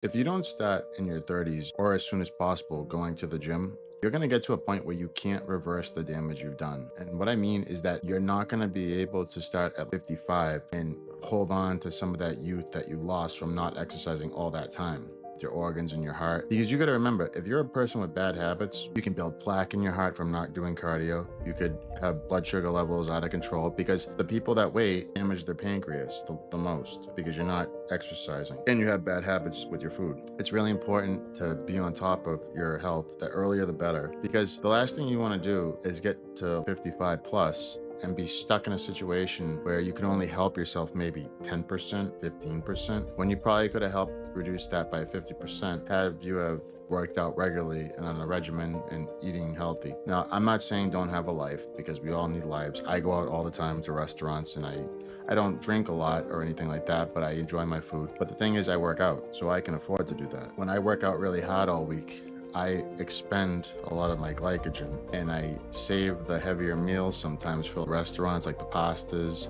If you don't start in your 30s or as soon as possible going to the gym, you're going to get to a point where you can't reverse the damage you've done. And what I mean is that you're not going to be able to start at 55 and hold on to some of that youth that you lost from not exercising all that time. Your organs and your heart. Because you got to remember, if you're a person with bad habits, you can build plaque in your heart from not doing cardio. You could have blood sugar levels out of control because the people that wait damage their pancreas the most because you're not exercising and you have bad habits with your food. It's really important to be on top of your health. The earlier, the better, because the last thing you want to do is get to 55 plus and be stuck in a situation where you can only help yourself maybe 10%, 15%, when you probably could have helped reduce that by 50% had you have worked out regularly and on a regimen and eating healthy. Now, I'm not saying don't have a life because we all need lives. I go out all the time to restaurants and I don't drink a lot or anything like that, but I enjoy my food. But the thing is I work out, so I can afford to do that. When I work out really hard all week, I expend a lot of my glycogen and I save the heavier meals sometimes for restaurants like the pastas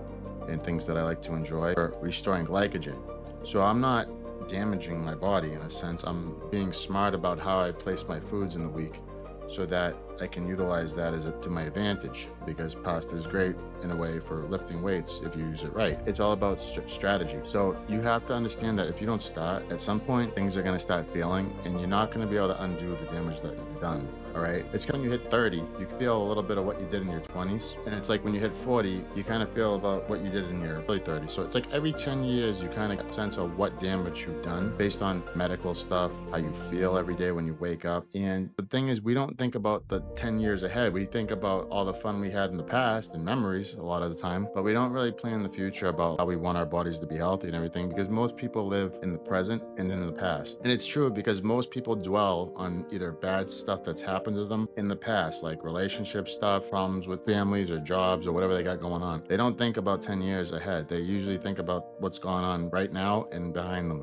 and things that I like to enjoy for restoring glycogen. So I'm not damaging my body in a sense. I'm being smart about how I place my foods in the week so that I can utilize that to my advantage because pasta is great in a way for lifting weights if you use it right. It's all about strategy. So you have to understand that if you don't start, at some point things are going to start failing and you're not going to be able to undo the damage that you've done. All right. It's when you hit 30, you can feel a little bit of what you did in your 20s. And it's like when you hit 40, you kind of feel about what you did in your early 30s. So it's like every 10 years, you kind of get a sense of what damage you've done based on medical stuff, how you feel every day when you wake up. And the thing is, we don't think about the 10 years ahead. We think about all the fun we had in the past and memories a lot of the time, but we don't really plan the future about how we want our bodies to be healthy and everything because most people live in the present and in the past. And it's true because most people dwell on either bad stuff that's happened to them in the past, like relationship stuff, problems with families or jobs or whatever they got going on. They don't think about 10 years ahead. They usually think about what's going on right now and behind them.